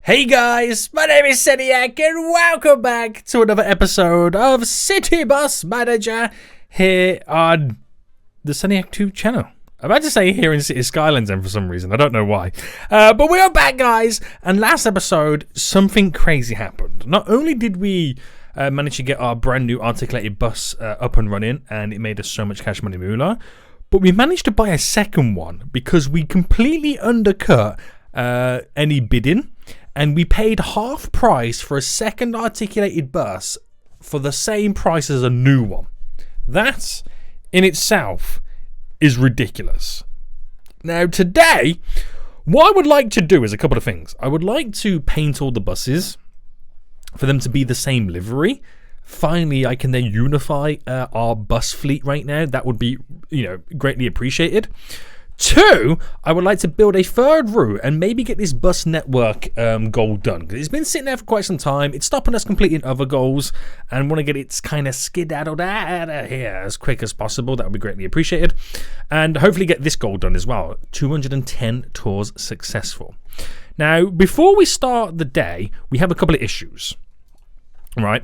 Hey guys, my name is Seniac and welcome back to another episode of City Bus Manager here on the Seniac 2 channel. I'm about to say here in City Skylines and for some reason, I don't know why. But we are back guys, and last episode something crazy happened. Not only did we manage to get our brand new articulated bus up and running and it made us so much cash money moolah, but we managed to buy a second one because we completely undercut any bidding. And we paid half price for a second articulated bus for the same price as a new one. That, in itself, is ridiculous. Now, today, what I would like to do is a couple of things. I would like to paint all the buses for them to be the same livery. Finally, I can then unify our bus fleet right now. That would be, greatly appreciated. 2, I would like to build a third route and maybe get this bus network goal done. Because it's been sitting there for quite some time. It's stopping us completing other goals and want to get it kind of skedaddled out of here as quick as possible. That would be greatly appreciated. And hopefully get this goal done as well. 210 tours successful. Now, before we start the day, we have a couple of issues. Right?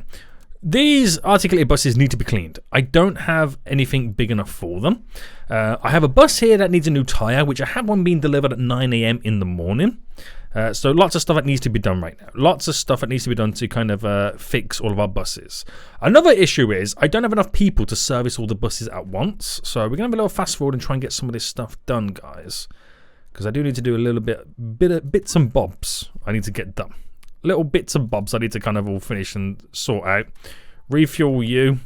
These articulated buses need to be cleaned. I don't have anything big enough for them. I have a bus here that needs a new tyre, which I have one being delivered at 9 a.m. in the morning. So lots of stuff that needs to be done right now. Lots of stuff that needs to be done to kind of fix all of our buses. Another issue is I don't have enough people to service all the buses at once. So we're going to have a little fast forward and try and get some of this stuff done, guys. Because I do need to do a little bits and bobs I need to get done. Little bits and bobs I need to kind of all finish and sort out. Refuel you.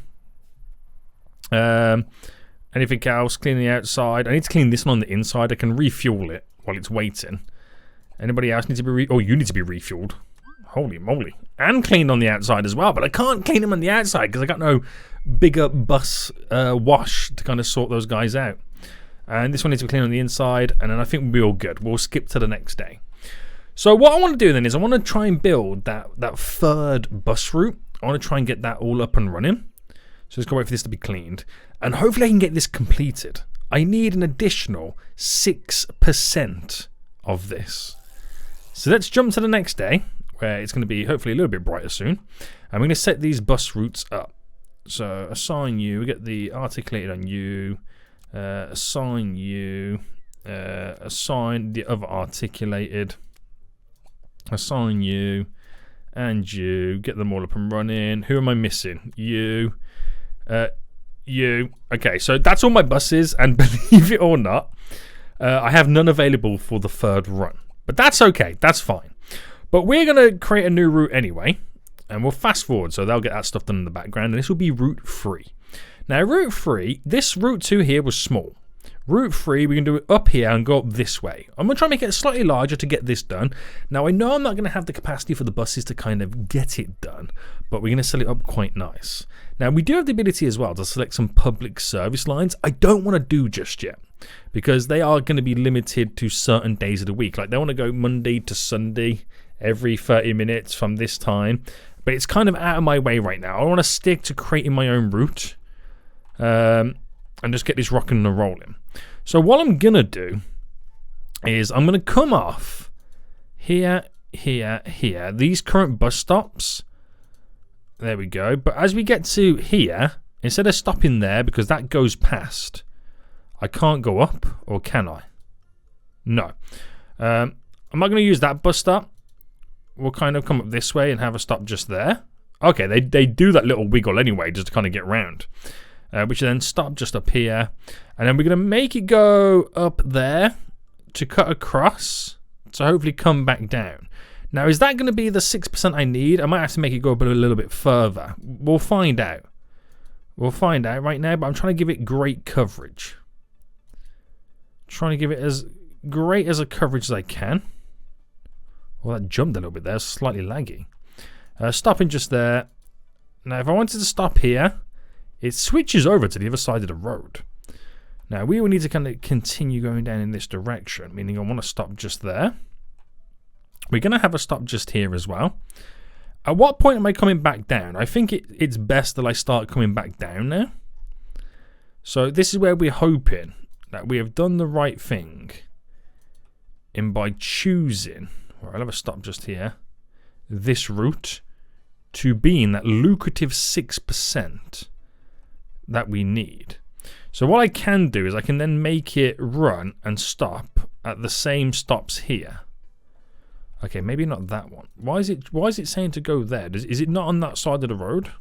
Anything else? Clean the outside. I need to clean this one on the inside. I can refuel it while it's waiting. Anybody else need to be you need to be refueled. Holy moly. And cleaned on the outside as well. But I can't clean them on the outside because I got no bigger bus wash to kind of sort those guys out. And this one needs to be cleaned on the inside. And then I think we'll be all good. We'll skip to the next day. So what I want to do then is I want to try and build that third bus route. I want to try and get that all up and running. So let's go wait for this to be cleaned. And hopefully I can get this completed. I need an additional 6% of this. So let's jump to the next day, where it's going to be hopefully a little bit brighter soon. And we're going to set these bus routes up. So assign you, we get the articulated on you, assign you, assign the other articulated. Assign you and you. Get them all up and running. Who am I missing? You. You. Okay, so that's all my buses. And believe it or not, I have none available for the third run. But that's okay. That's fine. But we're going to create a new route anyway. And we'll fast forward. So they'll get that stuff done in the background. And this will be Route 3. Now, Route 3, this Route 2 here was small. Route 3, we can do it up here and go up this way. I'm going to try and make it slightly larger to get this done. Now, I know I'm not going to have the capacity for the buses to kind of get it done, but we're going to set it up quite nice. Now, we do have the ability as well to select some public service lines. I don't want to do just yet because they are going to be limited to certain days of the week. Like, they want to go Monday to Sunday every 30 minutes from this time, but it's kind of out of my way right now. I want to stick to creating my own route and just get this rocking and rolling. So what I'm going to do is I'm going to come off here, here, here. These current bus stops. There we go. But as we get to here, instead of stopping there, because that goes past, I can't go up, or can I? No. I'm not going to use that bus stop. We'll kind of come up this way and have a stop just there. Okay, they do that little wiggle anyway, just to kind of get round. Which then stop just up here. And then we're going to make it go up there to cut across to hopefully come back down. Now, is that going to be the 6% I need? I might have to make it go up a little bit further. We'll find out. We'll find out right now, but I'm trying to give it great coverage. Trying to give it as great as a coverage as I can. Well, that jumped a little bit there. Slightly laggy. Stopping just there. Now, if I wanted to stop here, it switches over to the other side of the road. Now, we will need to kind of continue going down in this direction, meaning I want to stop just there. We're going to have a stop just here as well. At what point am I coming back down? I think it's best that I start coming back down now. So this is where we're hoping that we have done the right thing in by choosing. Well, I'll have a stop just here. this route to being that lucrative 6% that we need. So what I can do is I can then make it run and stop at the same stops here. Okay, maybe not that one. Why is it saying to go there? Is it not on that side of the road?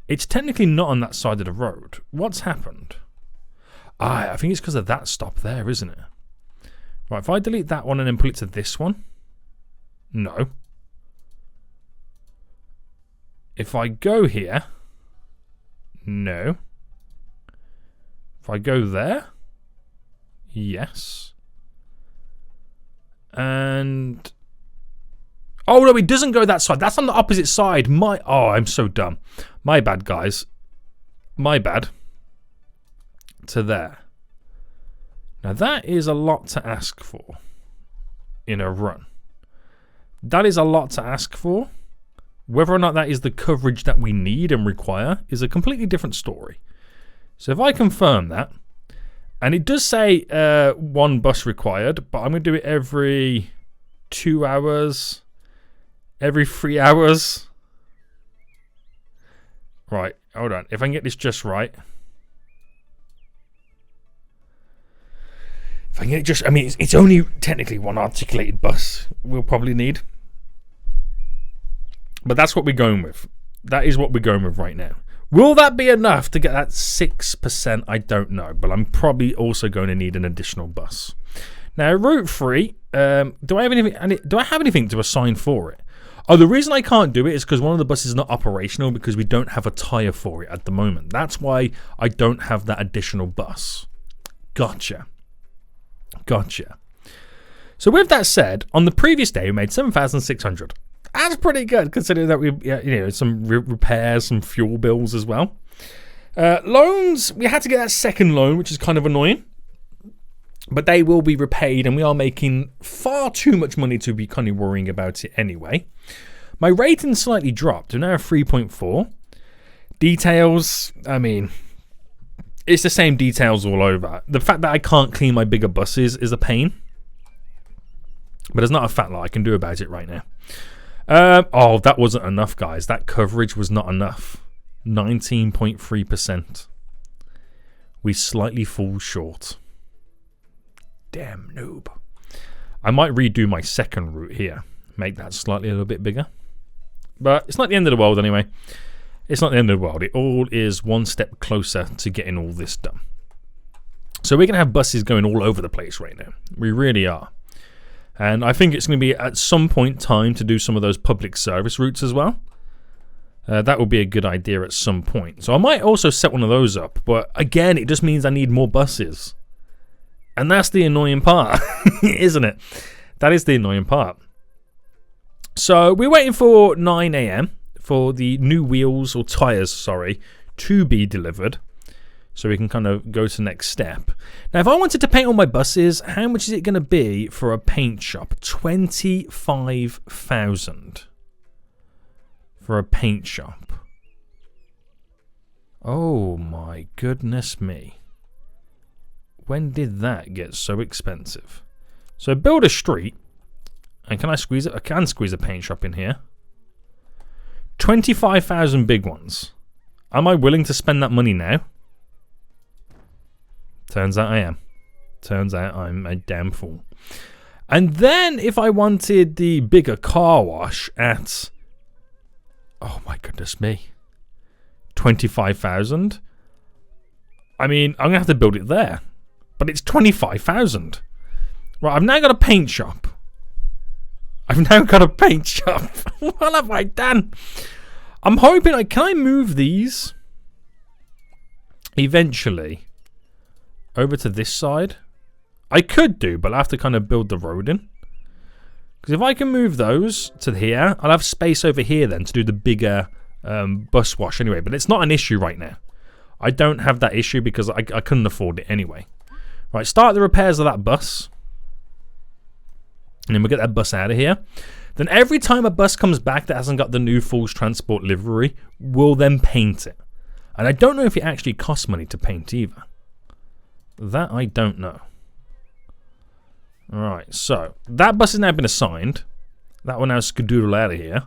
It's technically not on that side of the road. What's happened? I think it's because of that stop there, isn't it? Right, if I delete that one and then put it to this one. No. If I go here. No. If I go there. Yes. And oh no, it doesn't go that side. That's on the opposite side. Oh, I'm so dumb. My bad, guys. My bad. To there. Now that is a lot to ask for in a run. That is a lot to ask for. Whether or not that is the coverage that we need and require is a completely different story. So if I confirm that, and it does say 1 bus required, but I'm going to do it every 2 hours, every 3 hours. Right, hold on. If I can get this just right. If I can get it just, I mean, it's only technically 1 articulated bus we'll probably need. But that's what we're going with. That is what we're going with right now. Will that be enough to get that 6%? I don't know. But I'm probably also going to need an additional bus. Now, Route 3, do I have anything to assign for it? Oh, the reason I can't do it is because one of the buses is not operational because we don't have a tyre for it at the moment. That's why I don't have that additional bus. Gotcha. Gotcha. So with that said, on the previous day, we made 7,600. That's pretty good considering that we, some repairs, some fuel bills as well. Loans, we had to get that second loan, which is kind of annoying. But they will be repaid and we are making far too much money to be kind of worrying about it anyway. My rating slightly dropped. We're now at 3.4. Details, I mean, it's the same details all over. The fact that I can't clean my bigger buses is a pain. But there's not a fat lot I can do about it right now. Oh, that wasn't enough, guys. That coverage was not enough. 19.3%. We slightly fall short. Damn noob. I might redo my second route here. Make that slightly a little bit bigger. But it's not the end of the world anyway. It's not the end of the world. It all is one step closer to getting all this done. So we're going to have buses going all over the place right now. We really are. And I think it's going to be at some point time to do some of those public service routes as well. That would be a good idea at some point. So I might also set one of those up. But again, it just means I need more buses. And that's the annoying part, isn't it? That is the annoying part. So we're waiting for 9 a.m. for the new wheels or tyres, sorry, to be delivered. So we can kind of go to the next step. Now, if I wanted to paint all my buses, how much is it going to be for a paint shop? 25,000 for a paint shop. Oh my goodness me. When did that get so expensive? So build a street. And can I squeeze it? I can squeeze a paint shop in here. 25,000 big ones. Am I willing to spend that money now? Turns out I am. Turns out I'm a damn fool. And then if I wanted the bigger car wash at... Oh my goodness me. 25,000. I mean, I'm going to have to build it there. But it's 25,000. Right, I've now got a paint shop. I've now got a paint shop. What have I done? I'm hoping can I move these eventually over to this side? I could do, but I'll have to kind of build the road in. Because if I can move those to here, I'll have space over here then to do the bigger bus wash anyway. But it's not an issue right now. I don't have that issue because I couldn't afford it anyway. Right, start the repairs of that bus. And then we'll get that bus out of here. Then every time a bus comes back that hasn't got the new Fools Transport livery, we'll then paint it. And I don't know if it actually costs money to paint either. That I don't know. Alright, so that bus has now been assigned. That will now skedoodle out of here.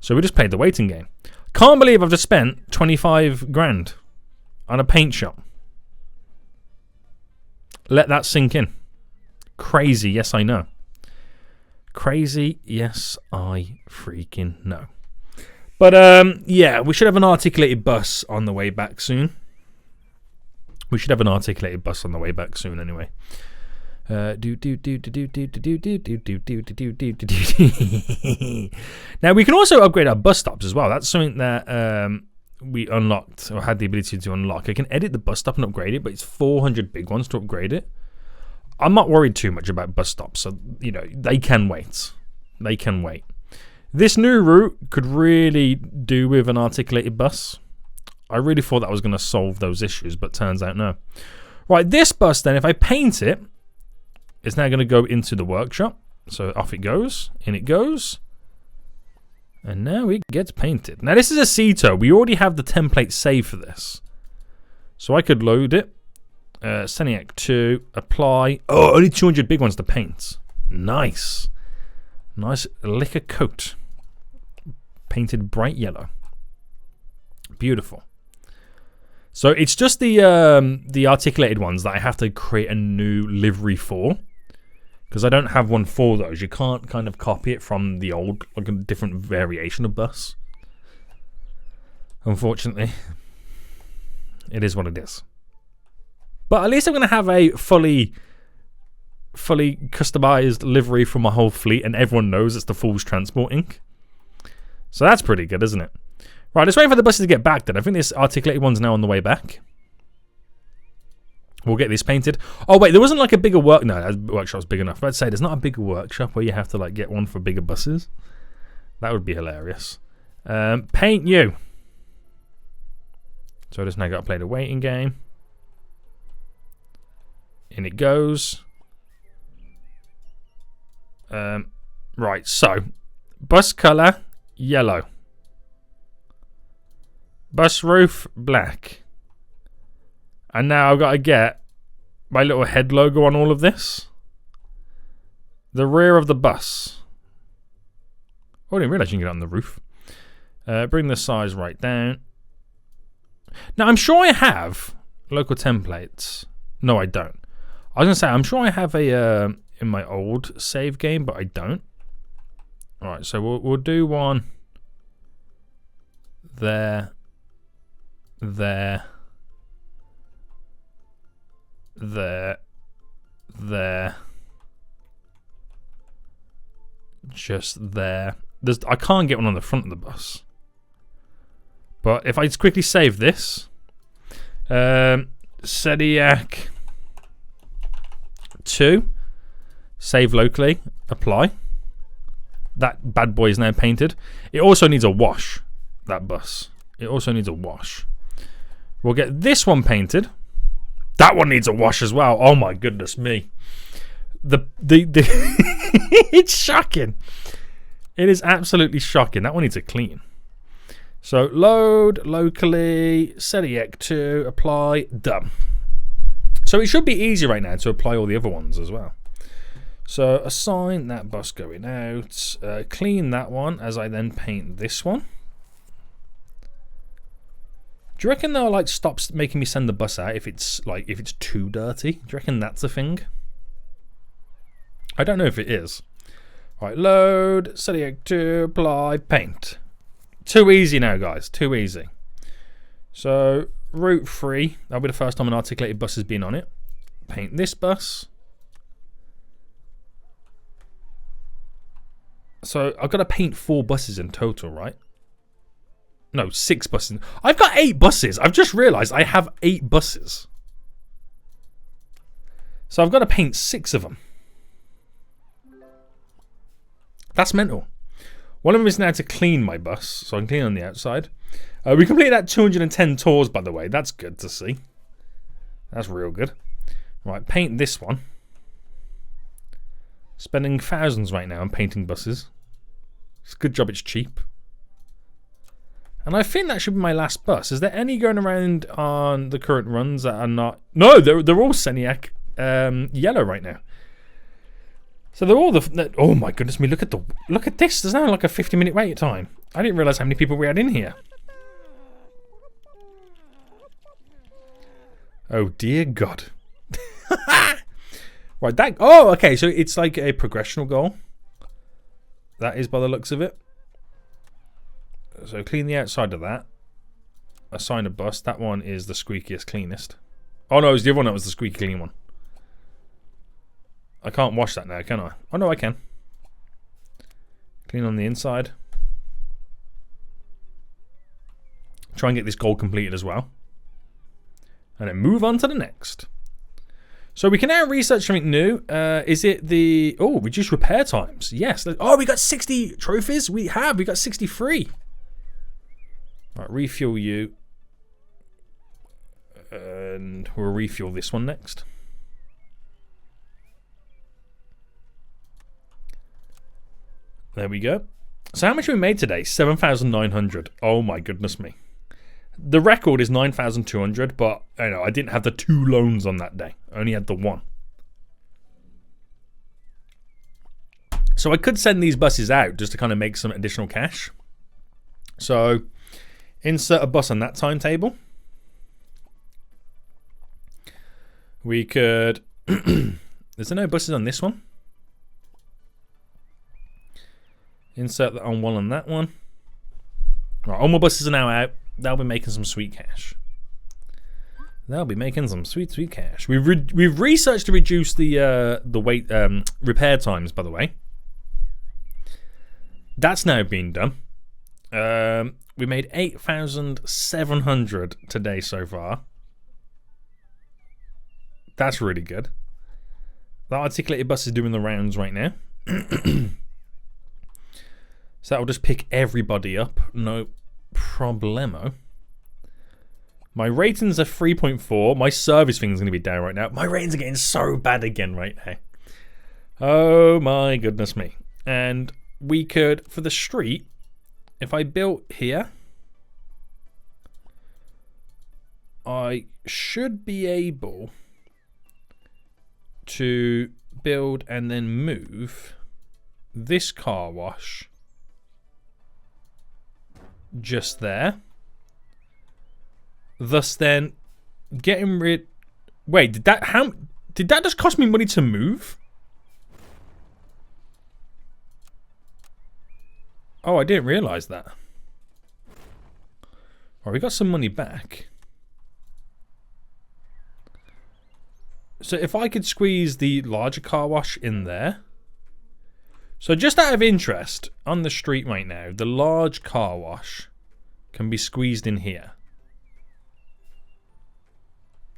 So we just played the waiting game. Can't believe I've just spent 25 grand on a paint shop. Let that sink in. Crazy, yes I know. Crazy, yes I freaking know. But yeah, we should have an articulated bus on the way back soon. We should have an articulated bus on the way back soon anyway. Now we can also upgrade our bus stops as well. That's something that we unlocked or had the ability to unlock. I can edit the bus stop and upgrade it, but it's 400 big ones to upgrade it. I'm not worried too much about bus stops, so you know they can wait. They can wait. This new route could really do with an articulated bus. I really thought that was going to solve those issues, but turns out no. Right, this bus then, if I paint it, it's now going to go into the workshop. So off it goes, in it goes. And now it gets painted. Now this is a Ceto. We already have the template saved for this. So I could load it. Seniac 2, apply. Oh, only 200 big ones to paint. Nice. Nice liquor coat. Painted bright yellow. Beautiful. So it's just the articulated ones that I have to create a new livery for, because I don't have one for those. You can't kind of copy it from the old, like a different variation of bus. Unfortunately, it is what it is. But at least I'm going to have a fully customized livery for my whole fleet, and everyone knows it's the Fool's Transport Inc. So that's pretty good, isn't it? Right, let's wait for the buses to get back then. I think this articulated one's now on the way back. We'll get this painted. Oh, wait, there wasn't like a bigger work... No, that workshop's big enough. I'd say there's not a bigger workshop where you have to like get one for bigger buses. That would be hilarious. Paint you. So I just now got to play the waiting game. In it goes. Right, so bus colour, yellow. Bus roof, black. And now I've got to get my little head logo on all of this. The rear of the bus. Oh, I didn't realise you can get it on the roof. Bring the size right down. Now, I'm sure I have local templates. No, I don't. I was going to say, I'm sure I have a in my old save game, but I don't. Alright, so we'll do one there. There, just there. I can't get one on the front of the bus. But if I just quickly save this, Sediac 2, save locally, apply. That bad boy is now painted. It also needs a wash, that bus. It also needs a wash. We'll get this one painted. That one needs a wash as well. Oh my goodness me. It's shocking. It is absolutely shocking. That one needs a clean. So load locally, Sediac 2, apply, done. So it should be easy right now to apply all the other ones as well. So assign that bus going out, clean that one as I then paint this one. Do you reckon they'll like stop making me send the bus out if it's too dirty? Do you reckon that's a thing? I don't know if it is. Right, load, Sediac 2, apply, paint. Too easy now, guys. Too easy. So route 3. That'll be the first time an articulated bus has been on it. Paint this bus. So I've got to paint 4 buses in total, right? No, 6 buses. I've got 8 buses. I've just realised I have 8 buses. So I've got to paint 6 of them. That's mental. One of them is now to clean my bus, so I can clean on the outside. We completed that 210 tours, by the way. That's good to see. That's real good. Right, paint this one. Spending thousands right now on painting buses. It's a good job it's cheap. And I think that should be my last bus. Is there any going around on the current runs that are not... No, they're all Seniac yellow right now. So they're all oh my goodness me, look at this. There's now like a 50-minute wait time. I didn't realise how many people we had in here. Oh dear God. Right, oh, okay, so it's like a progressional goal. That is by the looks of it. So clean the outside of that. Assign a bus. That one is the squeakiest, cleanest. Oh no, it was the other one that was the squeaky clean one. I can't wash that now, can I? Oh no, I can. Clean on the inside. Try and get this goal completed as well. And then move on to the next. So we can now research something new. Is it the... Oh, reduce repair times. Yes. Oh, we got 60 trophies? We got 63. Right, refuel you. And we'll refuel this one next. There we go. So how much have we made today? 7,900. Oh my goodness me. The record is 9,200, but I didn't have the 2 loans on that day. I only had the 1. So I could send these buses out just to kind of make some additional cash. So insert a bus on that timetable. We could... There's no buses on this one. Insert that on one on that one. Right, all my buses are now out. They'll be making some sweet cash. They'll be making some sweet, sweet cash. We've researched to reduce the wait repair times, by the way. That's now been done. We made 8,700 today so far. That's really good. That articulated bus is doing the rounds right now. So that'll just pick everybody up. No problemo. My ratings are 3.4. My service thing is going to be down right now. My ratings are getting so bad again right now. Oh my goodness me. And we could, for the street, if I built here, I should be able to build and then move this car wash just there. Thus then getting rid... Wait, did that just cost me money to move? Oh, I didn't realise that. Oh, we got some money back. So if I could squeeze the larger car wash in there. So just out of interest, on the street right now, the large car wash can be squeezed in here.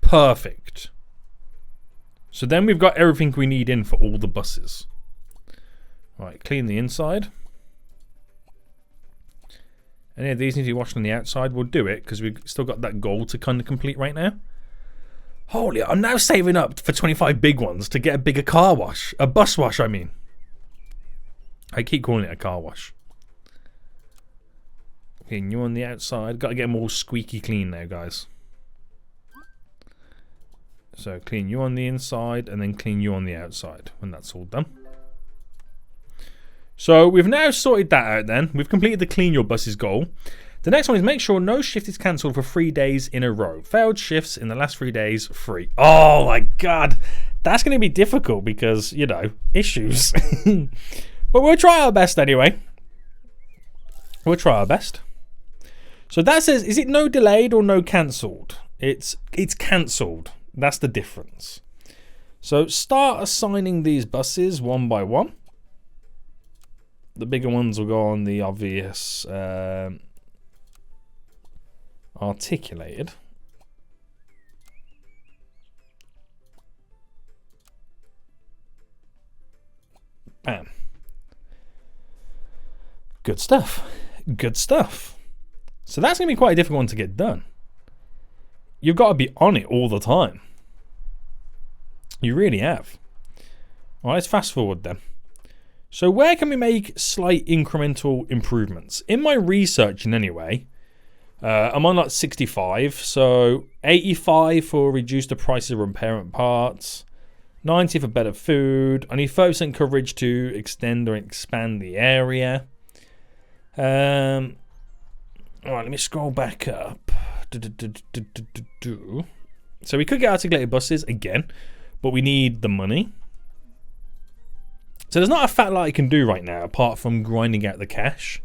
Perfect. So then we've got everything we need in for all the buses. Right, clean the inside. Any of these need to be washed on the outside, we'll do it because we've still got that goal to kind of complete right now. Holy, I'm now saving up for 25 big ones to get a bigger car wash. A bus wash, I mean. I keep calling it a car wash. Okay, you on the outside. Got to get them all squeaky clean now, guys. So clean you on the inside and then clean you on the outside when that's all done. So we've now sorted that out then. We've completed the clean your buses goal. The next one is make sure no shift is cancelled for 3 days in a row. Failed shifts in the last 3 days, free. Oh my god. That's going to be difficult because, you know, issues. But we'll try our best anyway. We'll try our best. So that says, is it no delayed or no cancelled? It's cancelled. That's the difference. So start assigning these buses one by one. The bigger ones will go on the obvious articulated. Bam. Good stuff. Good stuff. So that's going to be quite a difficult one to get done. You've got to be on it all the time. You really have. Alright, let's fast forward then. So where can we make slight incremental improvements? In my researching anyway, I'm on like 65. So 85 for reduce the prices of repair parts. 90 for better food. I need 30% coverage to extend or expand the area. Alright, let me scroll back up. So we could get articulated buses again, but we need the money. So there's not a fat lot I can do right now apart from grinding out the cash.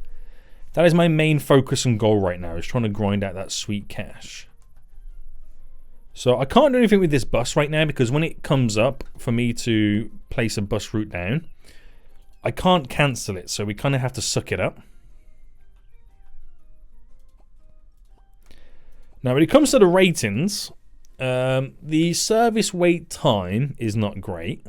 That is my main focus and goal right now, is trying to grind out that sweet cash. So I can't do anything with this bus right now because when it comes up for me to place a bus route down, I can't cancel it, so we kind of have to suck it up. Now when it comes to the ratings, the service wait time is not great.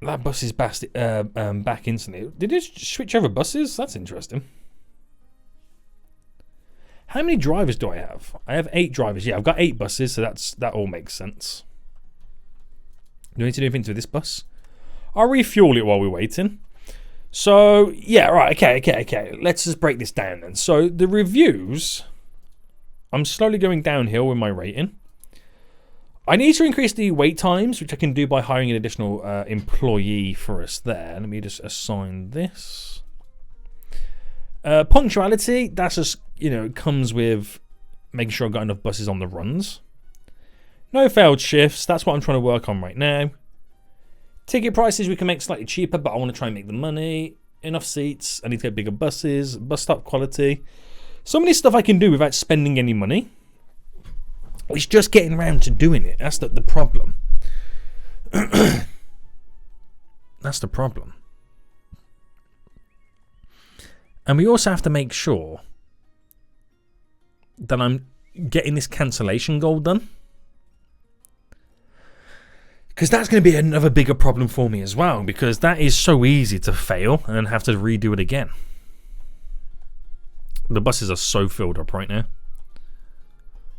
That bus is back instantly. Did it switch over buses? That's interesting. How many drivers do I have? I have 8 drivers. Yeah, I've got 8 buses, so that all makes sense. Do I need to do anything to this bus? I'll refuel it while we're waiting. So, yeah, right, okay. Let's just break this down then. So, the reviews, I'm slowly going downhill with my rating. I need to increase the wait times, which I can do by hiring an additional employee for us there. Let me just assign this. Punctuality, that's just, comes with making sure I've got enough buses on the runs. No failed shifts, that's what I'm trying to work on right now. Ticket prices we can make slightly cheaper, but I want to try and make the money. Enough seats, I need to get bigger buses, bus stop quality. So many stuff I can do without spending any money. It's just getting around to doing it. That's the problem. That's the problem. And we also have to make sure that I'm getting this cancellation goal done. Because that's going to be another bigger problem for me as well. Because that is so easy to fail and have to redo it again. The buses are so filled up right now.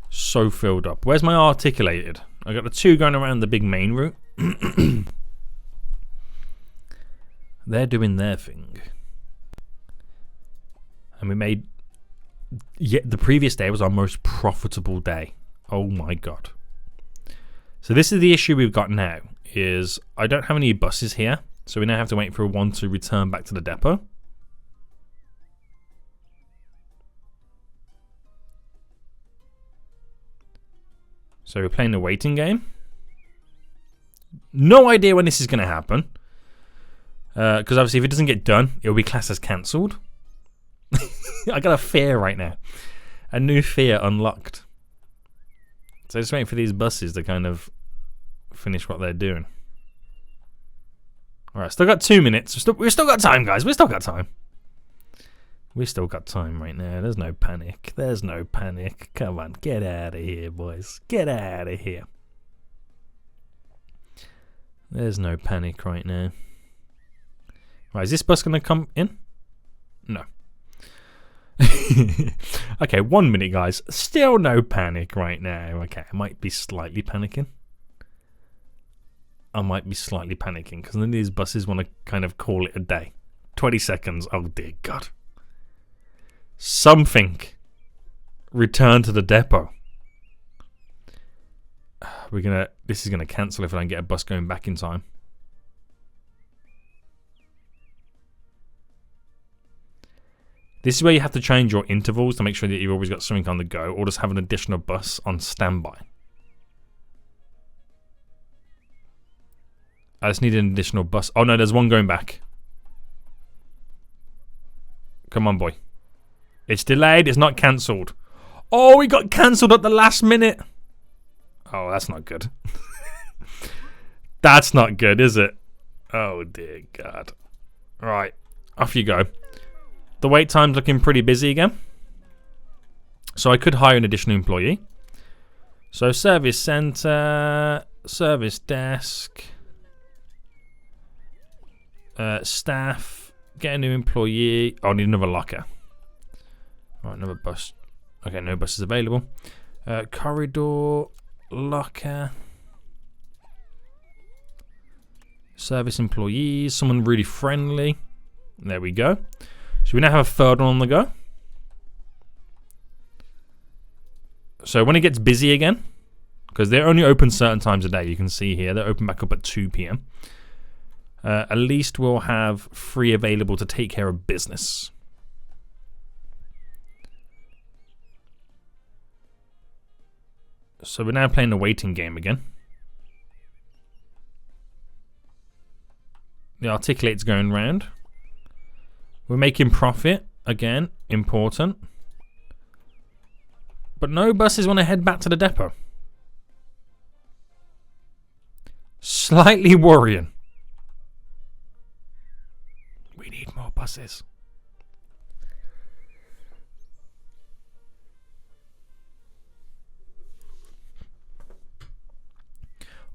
So filled up. Where's my articulated? I got the 2 going around the big main route. They're doing their thing. And we made... the previous day was our most profitable day. Oh my god. So this is the issue we've got now. Is I don't have any buses here. So we now have to wait for one to return back to the depot. So we're playing the waiting game. No idea when this is going to happen. Because obviously if it doesn't get done, it'll be classed as cancelled. I got a fear right now. A new fear unlocked. So just waiting for these buses to kind of finish what they're doing. Alright, still got 2 minutes. We've still got time, guys. We've still got time. We've still got time right now. There's no panic. There's no panic. Come on, get out of here, boys. Get out of here. There's no panic right now. Right, is this bus going to come in? No. Okay, 1 minute, guys. Still no panic right now. Okay, I might be slightly panicking. Because none of these buses want to kind of call it a day. 20 seconds. Oh, dear God. Something. Return to the depot. This is gonna cancel if I don't get a bus going back in time. This is where you have to change your intervals to make sure that you've always got something on the go, or just have an additional bus on standby. I just need an additional bus. Oh no, there's one going back. Come on, boy. It's delayed, it's not cancelled. Oh, we got cancelled at the last minute. Oh, that's not good. That's not good, is it? Oh, dear God. Right, off you go. The wait time's looking pretty busy again. So I could hire an additional employee. So service centre, service desk, staff, get a new employee. Oh, I need another locker. Right, another bus. Okay, no buses available. Corridor, locker, service employees, someone really friendly. There we go. So we now have a third one on the go. So when it gets busy again, because they're only open certain times a day, you can see here, they're open back up at 2 p.m. At least we'll have free available to take care of business. So we're now playing the waiting game again. The articulate's going round. We're making profit. Again, important. But no buses want to head back to the depot. Slightly worrying. We need more buses.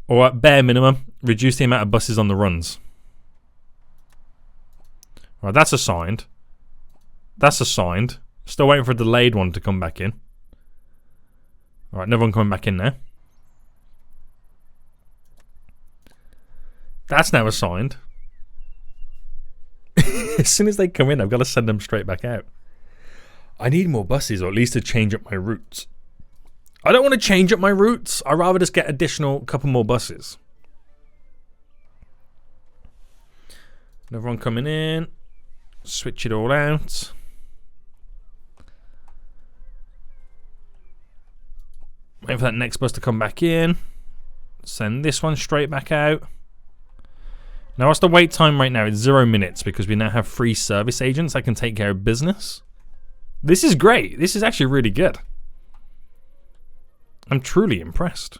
Or at bare minimum, reduce the amount of buses on the runs. Right, that's assigned. That's assigned. Still waiting for a delayed one to come back in. Alright, another one coming back in there. That's now assigned. As soon as they come in, I've got to send them straight back out. I need more buses, or at least to change up my routes. I don't want to change up my routes. I'd rather just get additional couple more buses. Another one coming in. Switch it all out. Waiting for that next bus to come back in. Send this one straight back out. Now what's the wait time right now? It's 0 minutes because we now have free service agents that can take care of business. This is great. This is actually really good. I'm truly impressed.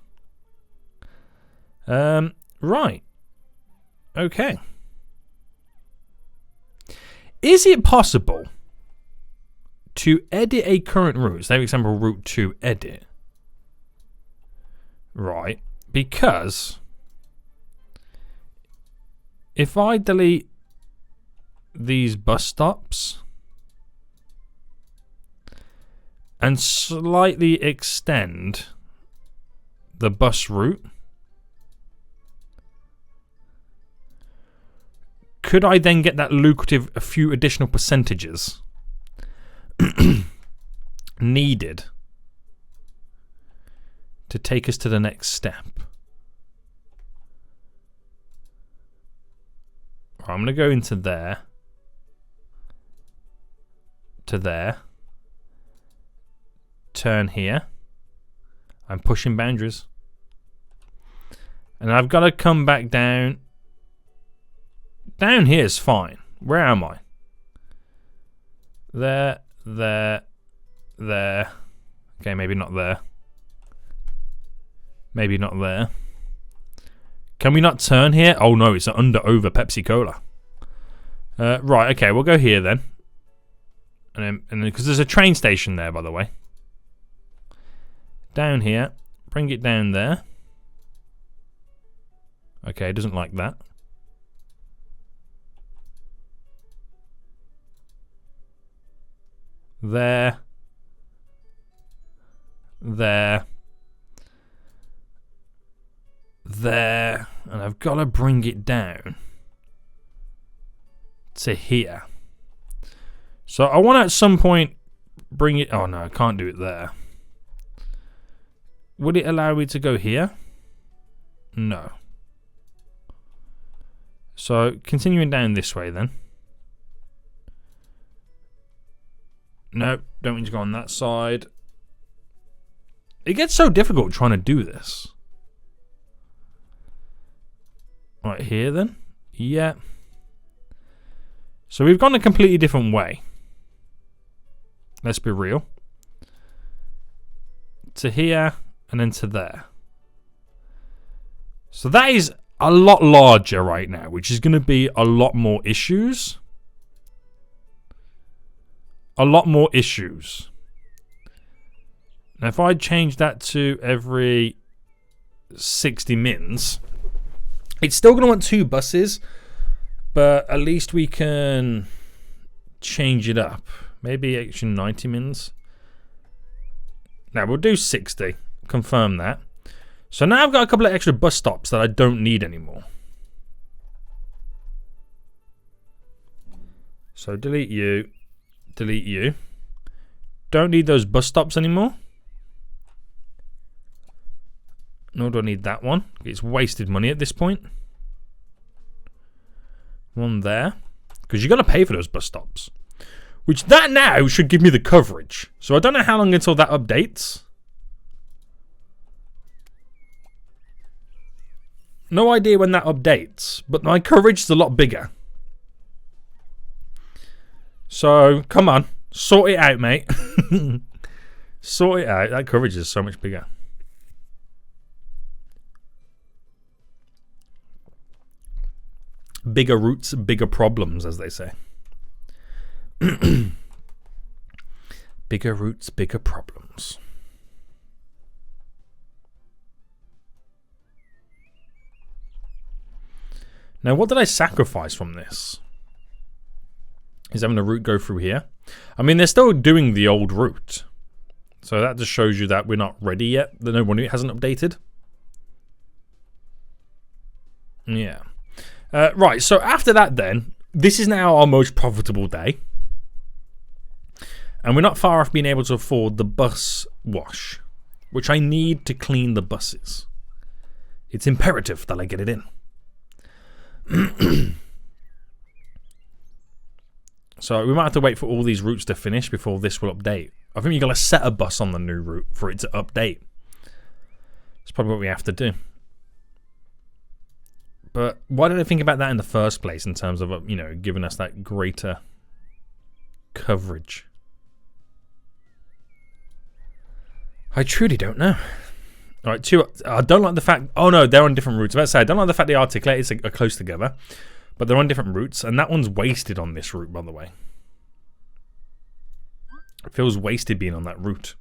Right. Okay. Is it possible to edit a current route? Say, for example, route 2 edit. Right. Because if I delete these bus stops and slightly extend the bus route, could I then get that lucrative a few additional percentages needed to take us to the next step? I'm going to go into there, to there, turn here. I'm pushing boundaries. And I've got to come back down. Down here is fine. Where am I? There, there, there. Okay, maybe not there. Maybe not there. Can we not turn here? Oh no, it's under over Pepsi Cola. Right, okay, we'll go here then. And then because there's a train station there, by the way. Down here. Bring it down there. Okay, it doesn't like that. There. There. There. And I've got to bring it down to here. So I want to at some point bring it... Oh no, I can't do it there. Would it allow me to go here? No. So continuing down this way then. No, don't need to go on that side. It gets so difficult trying to do this. Right here then. Yeah. So we've gone a completely different way. Let's be real. To here and then to there. So that is a lot larger right now, which is going to be a lot more issues. A lot more issues. Now if I change that to every 60 mins, it's still going to want 2 buses, but at least we can change it up. Maybe actually 90 mins. Now we'll do 60. Confirm that. So now I've got a couple of extra bus stops that I don't need anymore. So delete you. Delete you. Don't need those bus stops anymore. Nor do I need that one. It's wasted money at this point. One there. Because you've got to pay for those bus stops. Which that now should give me the coverage. So I don't know how long until that updates. No idea when that updates. But my coverage is a lot bigger. So, come on. Sort it out, mate. Sort it out. That coverage is so much bigger. Bigger roots, bigger problems, as they say. Bigger roots, bigger problems. Now, what did I sacrifice from this? Is having a route go through here. I mean, they're still doing the old route. So that just shows you that we're not ready yet. The no one hasn't updated. Yeah. Right, so after that then, this is now our most profitable day. And we're not far off being able to afford the bus wash, which I need to clean the buses. It's imperative that I get it in. So we might have to wait for all these routes to finish before this will update. I think you've got to set a bus on the new route for it to update. It's probably what we have to do. But why did I think about that in the first place in terms of, you know, giving us that greater coverage? I truly don't know. All right, I don't like the fact... Oh, no, they're on different routes. I was about to say, I don't like the fact the articulators are close together. But they're on different routes. And that one's wasted on this route, by the way. It feels wasted being on that route.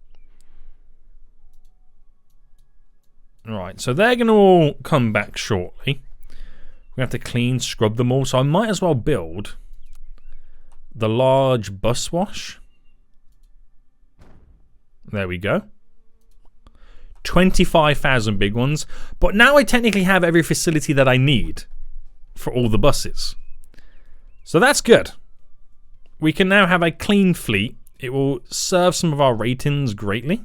Right, so they're going to all come back shortly. We have to clean, scrub them all. So I might as well build the large bus wash. There we go. 25,000 big ones. But now I technically have every facility that I need for all the buses. So that's good. We can now have a clean fleet. It will serve some of our ratings greatly.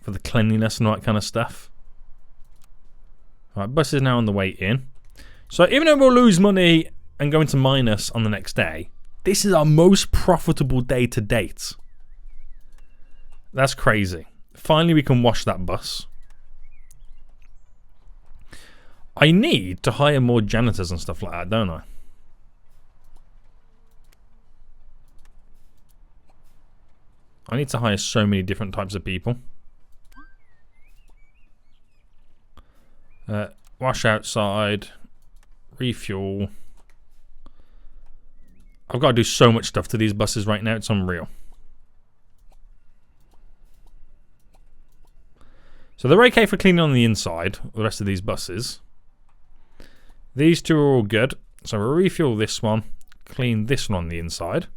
For the cleanliness and all that kind of stuff. Alright, bus is now on the way in. So even though we'll lose money and go into minus on the next day, this is our most profitable day to date. That's crazy. Finally we can wash that bus. I need to hire more janitors and stuff like that, don't I? I need to hire so many different types of people. Wash outside. Refuel. I've got to do so much stuff to these buses right now, it's unreal. So they're okay for cleaning on the inside, the rest of these buses. These two are all good. So we'll refuel this one, clean this one on the inside.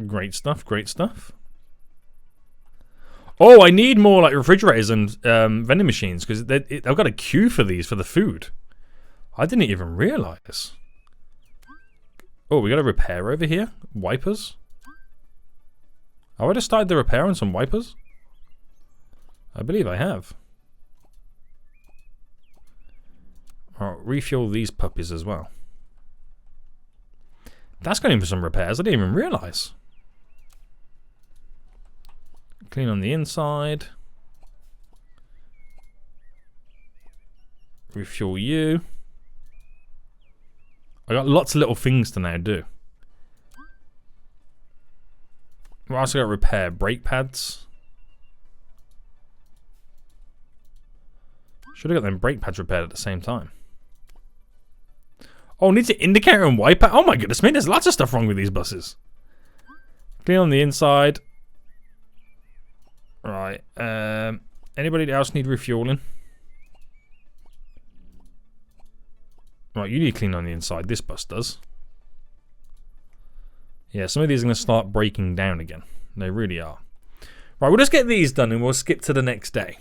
Great stuff, great stuff. Oh, I need more like refrigerators and vending machines because I've got a queue for these for the food. I didn't even realise. Oh, we got a repair over here. Wipers. Have I just started the repair on some wipers? I believe I have. Alright, refuel these puppies as well. That's going in for some repairs. I didn't even realise. Clean on the inside. Refuel you. I got lots of little things to now do. We also got repair brake pads. Should have got them brake pads repaired at the same time. Oh, needs an indicator and wiper. Oh my goodness me, there's lots of stuff wrong with these buses. Clean on the inside. Right. Anybody else need refueling? Right, you need to clean on the inside. This bus does. Yeah, some of these are going to start breaking down again. They really are. Right, we'll just get these done and we'll skip to the next day.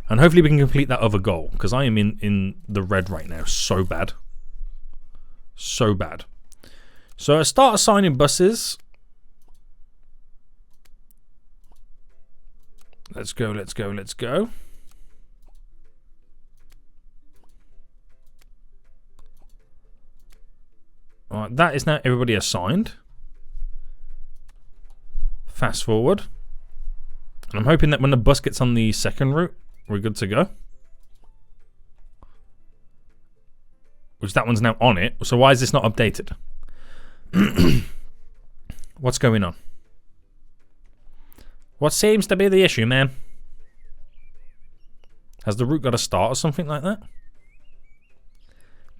And hopefully we can complete that other goal. Because I am in the red right now. So bad. So bad. So I start assigning buses. Let's go, let's go, let's go. Alright, that is now everybody assigned. Fast forward. And I'm hoping that when the bus gets on the second route, we're good to go. Which that one's now on it. So why is this not updated? What's going on? What seems to be the issue, man? Has the route got a start or something like that?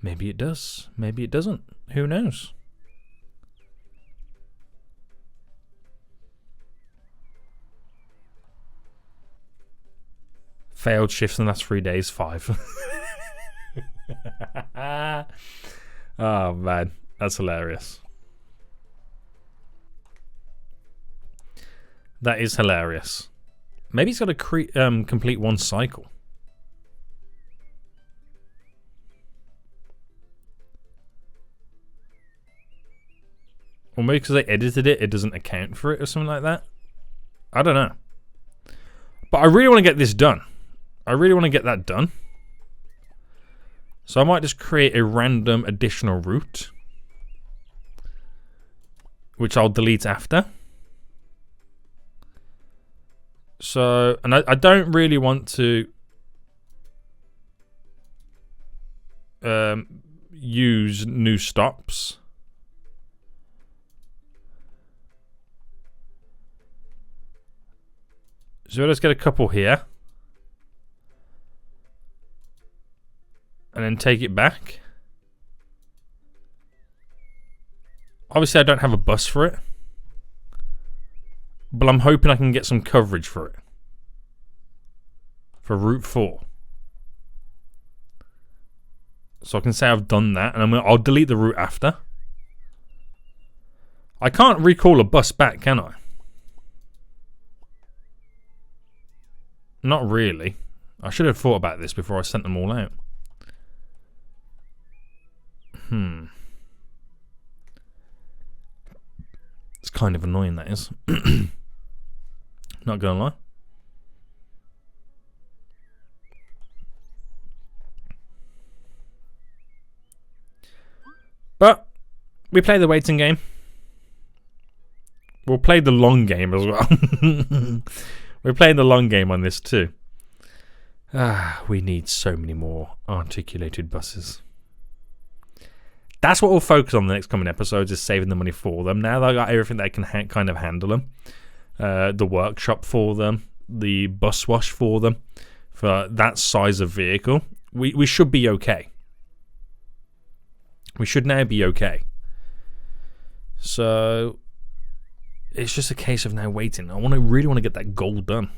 Maybe it does. Maybe it doesn't. Who knows? Failed shifts in the last 3 days, 5. Oh man, that's hilarious. That is hilarious. Maybe he's got to complete one cycle. Or maybe because they edited it, it doesn't account for it or something like that. I don't know. But I really want to get this done. I really want to get that done. So I might just create a random additional route, which I'll delete after. So, and I don't really want to use new stops. So let's get a couple here. And then take it back. Obviously I don't have a bus for it. But I'm hoping I can get some coverage for it. For Route 4. So I can say I've done that. And I'll delete the route after. I can't recall a bus back, can I? Not really. I should have thought about this before I sent them all out. It's kind of annoying, that is. Not gonna lie. But we play the waiting game. We'll play the long game as well. We're playing the long game on this too. We need so many more articulated buses. That's what we'll focus on the next coming episodes, is saving the money for them. Now that I've got everything that can kind of handle them. The workshop for them. The bus wash for them. For that size of vehicle. We should be okay. We should now be okay. So it's just a case of now waiting. I really want to get that goal done.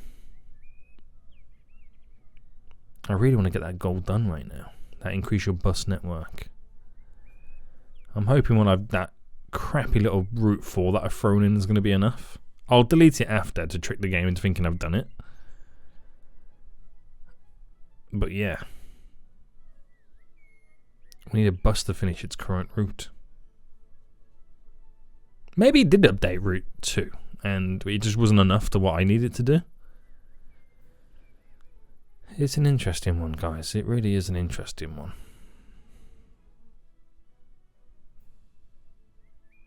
I really want to get that goal done right now. That increase your bus network. I'm hoping when I've that crappy little Route 4 that I've thrown in is going to be enough. I'll delete it after to trick the game into thinking I've done it. But yeah. We need a bus to finish its current route. Maybe it did update Route 2 and it just wasn't enough to what I needed to do. It's an interesting one, guys. It really is an interesting one.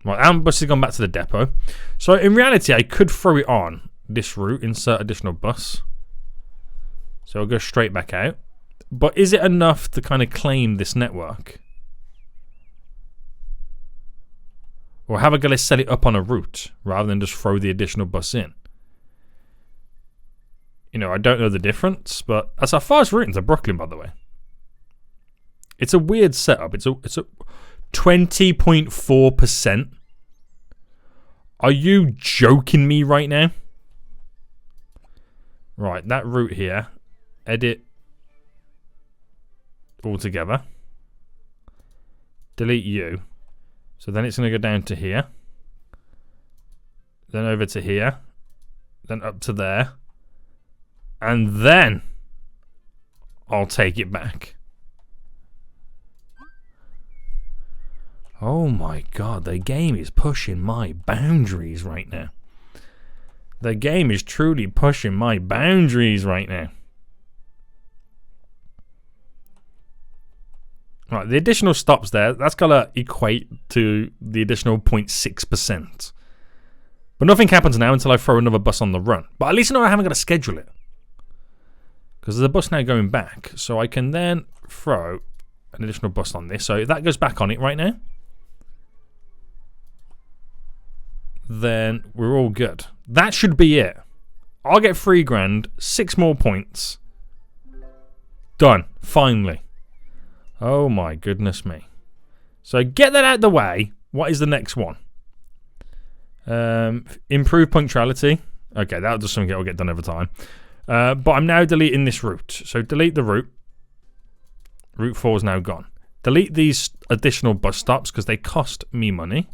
Right, our bus has gone back to the depot. So in reality, I could throw it on this route, insert additional bus. So I'll go straight back out. But is it enough to kind of claim this network? Or have I got to set it up on a route rather than just throw the additional bus in? You know, I don't know the difference, but that's our fast route into Brooklyn, by the way. It's a weird setup. It's a 20.4%. Are you joking me right now? Right, that route here. Edit altogether. Delete you. So then it's going to go down to here. Then over to here. Then up to there. And then I'll take it back. Oh my god, the game is pushing my boundaries right now. The game is truly pushing my boundaries right now. Right, the additional stops there, that's going to equate to the additional 0.6%. But nothing happens now until I throw another bus on the run. But at least I know I haven't got to schedule it. Because there's a bus now going back. So I can then throw an additional bus on this. So if that goes back on it right now, then we're all good. That should be it. I'll get 3 grand, 6 more points. Done. Finally. Oh my goodness me. So get that out of the way. What is the next one? Improve punctuality. Okay, that'll just something that'll get done over time. But I'm now deleting this route. So delete the route. Route 4 is now gone. Delete these additional bus stops because they cost me money.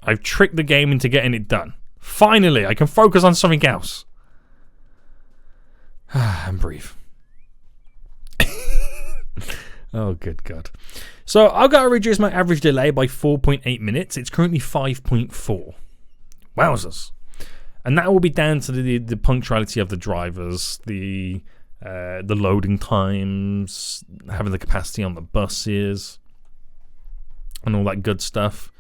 I've tricked the game into getting it done. Finally, I can focus on something else. And breathe. Oh, good God. So I've got to reduce my average delay by 4.8 minutes. It's currently 5.4. Wowzers. And that will be down to the punctuality of the drivers, the loading times, having the capacity on the buses, and all that good stuff.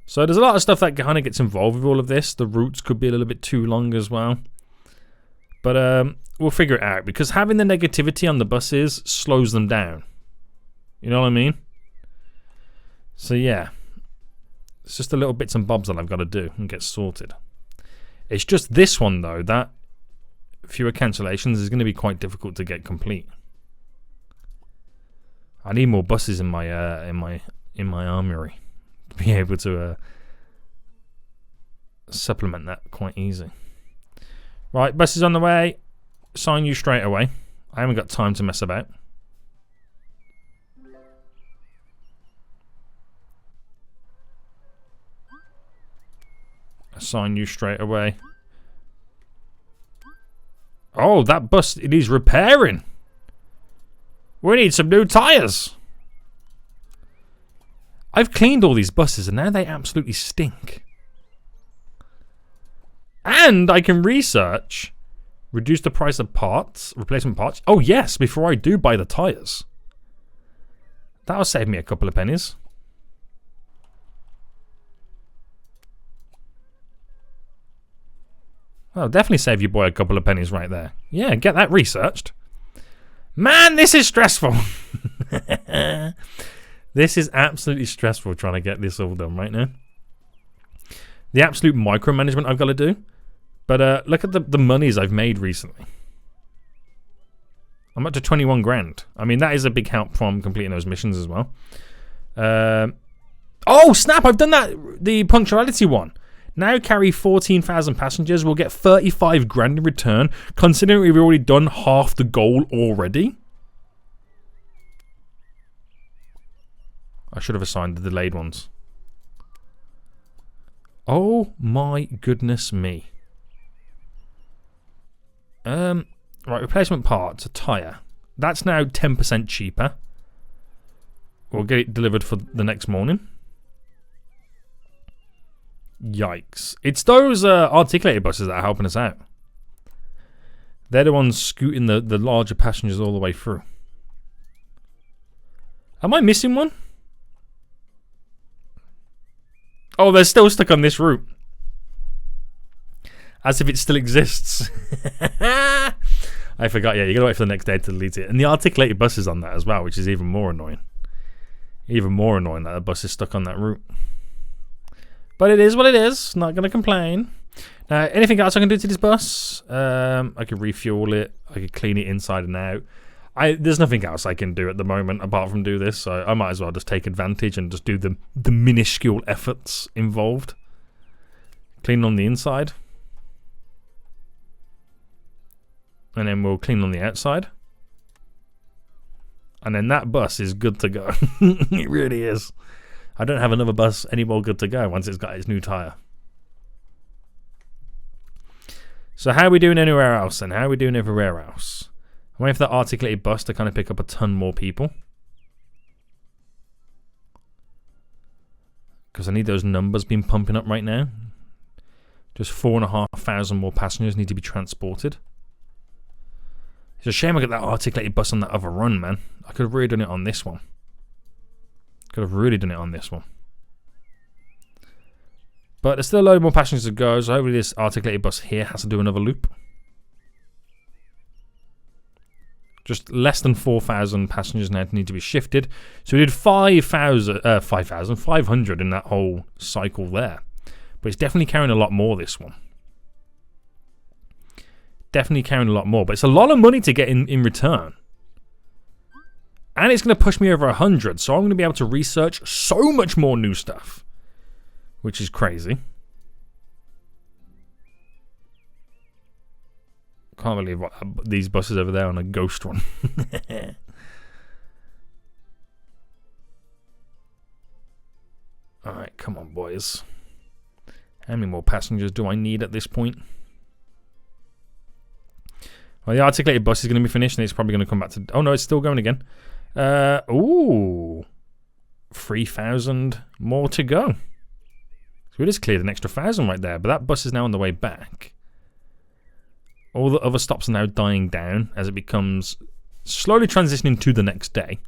So there's a lot of stuff that kind of gets involved with all of this. The routes could be a little bit too long as well. But we'll figure it out, because having the negativity on the buses slows them down. You know what I mean? So yeah, it's just the little bits and bobs that I've got to do and get sorted. It's just this one though, that fewer cancellations is going to be quite difficult to get complete. I need more buses in my armory to be able to supplement that quite easy. Right, buses on the way. Sign you straight away. I haven't got time to mess about. Assign you straight away. Oh, that bus, it needs repairing. We need some new tyres. I've cleaned all these buses and now they absolutely stink. And I can research, reduce the price of parts, replacement parts. Oh yes, before I do buy the tyres. That'll save me a couple of pennies. That'll definitely save your boy a couple of pennies right there. Yeah, get that researched. Man, this is stressful. This is absolutely stressful trying to get this all done right now. The absolute micromanagement I've got to do. But look at the monies I've made recently. I'm up to 21 grand. I mean, that is a big help from completing those missions as well. Oh, snap! I've done that. The punctuality one. Now carry 14,000 passengers. We'll get 35 grand in return, considering we've already done half the goal already. I should have assigned the delayed ones. Oh my goodness me. Right, replacement parts, a tyre. That's now 10% cheaper. We'll get it delivered for the next morning. Yikes. It's those articulated buses that are helping us out. They're the ones scooting the larger passengers all the way through. Am I missing one? Oh, they're still stuck on this route. As if it still exists. I forgot, yeah, you gotta wait for the next day to delete it. And the articulated bus is on that as well, which is even more annoying. Even more annoying that the bus is stuck on that route. But it is what it is. Not gonna complain. Now, anything else I can do to this bus? I could refuel it. I could clean it inside and out. There's nothing else I can do at the moment apart from do this, so I might as well just take advantage and just do the minuscule efforts involved. Clean on the inside. And then we'll clean on the outside. And then that bus is good to go. It really is. I don't have another bus any more good to go once it's got its new tyre. So how are we doing anywhere else? And how are we doing everywhere else? I'm waiting for that articulated bus to kind of pick up a ton more people. because I need those numbers being pumping up right now. Just 4,500 more passengers need to be transported. It's a shame I got that articulated bus on that other run, man. I could have really done it on this one. But there's still a load more passengers to go, so hopefully this articulated bus here has to do another loop. Just less than 4,000 passengers now need to be shifted. So we did 500 in that whole cycle there. But it's definitely carrying a lot more, this one. Definitely carrying a lot more. But it's a lot of money to get in return. And it's going to push me over 100. So I'm going to be able to research so much more new stuff. Which is crazy. Can't believe what, these buses over there on a ghost one. Alright, come on, boys. How many more passengers do I need at this point? Well, the articulated bus is going to be finished and it's probably going to come back to... Oh, no, it's still going again. Ooh. 3,000 more to go. So we just cleared an extra 1,000 right there. But that bus is now on the way back. All the other stops are now dying down as it becomes slowly transitioning to the next day.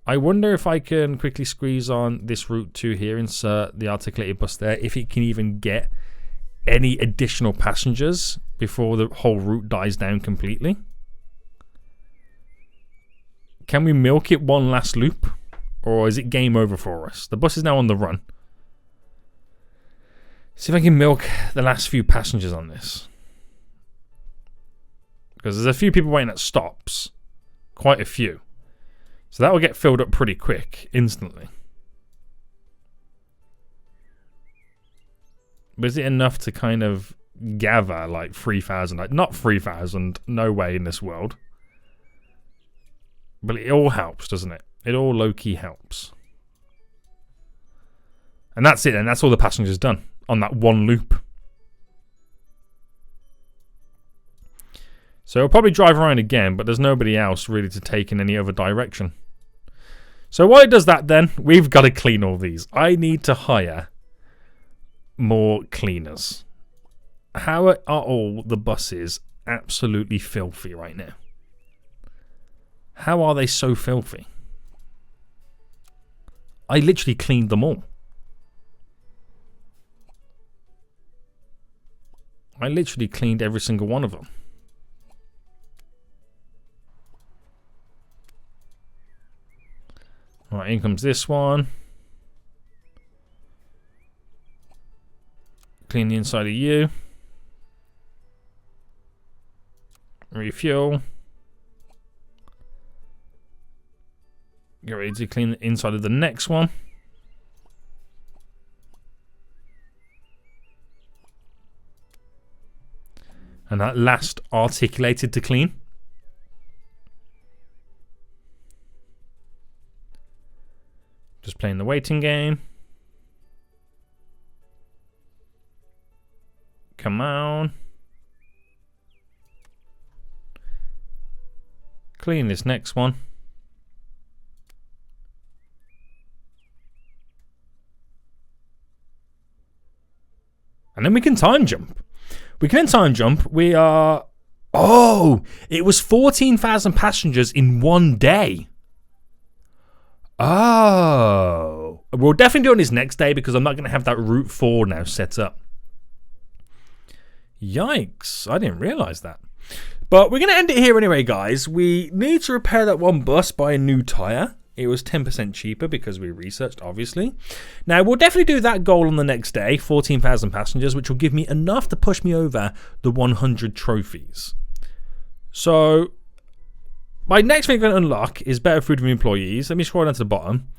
I wonder if I can quickly squeeze on this route to here, insert the articulated bus there, if it can even get any additional passengers before the whole route dies down completely. Can we milk it one last loop? Or is it game over for us? The bus is now on the run. See if I can milk the last few passengers on this. Because there's a few people waiting at stops. Quite a few. So that will get filled up pretty quick, instantly. But is it enough to kind of gather like 3,000? Like, not 3,000, no way in this world. But it all helps, doesn't it? It all low-key helps. And that's it, and that's all the passengers done on that one loop. So we'll probably drive around again, but there's nobody else really to take in any other direction. So while it does that then, we've got to clean all these. I need to hire more cleaners. How are all the buses absolutely filthy right now? How are they so filthy? I literally cleaned them all. I literally cleaned every single one of them. Right, in comes this one. Clean the inside of you. Refuel. Get ready to clean the inside of the next one. And that last articulated to clean. Just playing the waiting game. Come on. Clean this next one. And then we can time jump. We can time jump. We are... Oh! It was 14,000 passengers in one day. Oh. We'll definitely do it on this next day because I'm not going to have that Route 4 now set up. Yikes. I didn't realise that. But we're going to end it here anyway, guys. We need to repair that one bus, buy a new tyre. It was 10% cheaper because we researched, obviously. Now, we'll definitely do that goal on the next day, 14,000 passengers, which will give me enough to push me over the 100 trophies. So, my next thing I'm going to unlock is better food for employees. Let me scroll down to the bottom.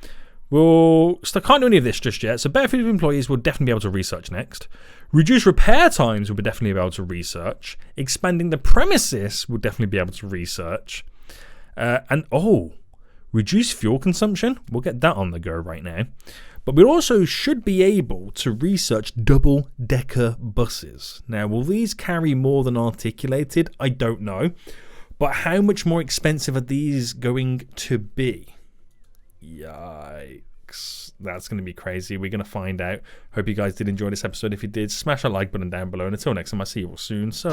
Can't do any of this just yet. So, better food for employees we'll definitely be able to research next. Reduce repair times we'll definitely be able to research. Expanding the premises we'll definitely be able to research. Reduce fuel consumption. We'll get that on the go right now. But we also should be able to research double-decker buses. Now, will these carry more than articulated? I don't know. But how much more expensive are these going to be? Yikes. That's going to be crazy. We're going to find out. Hope you guys did enjoy this episode. If you did, smash that like button down below. And until next time, I'll see you all soon. So...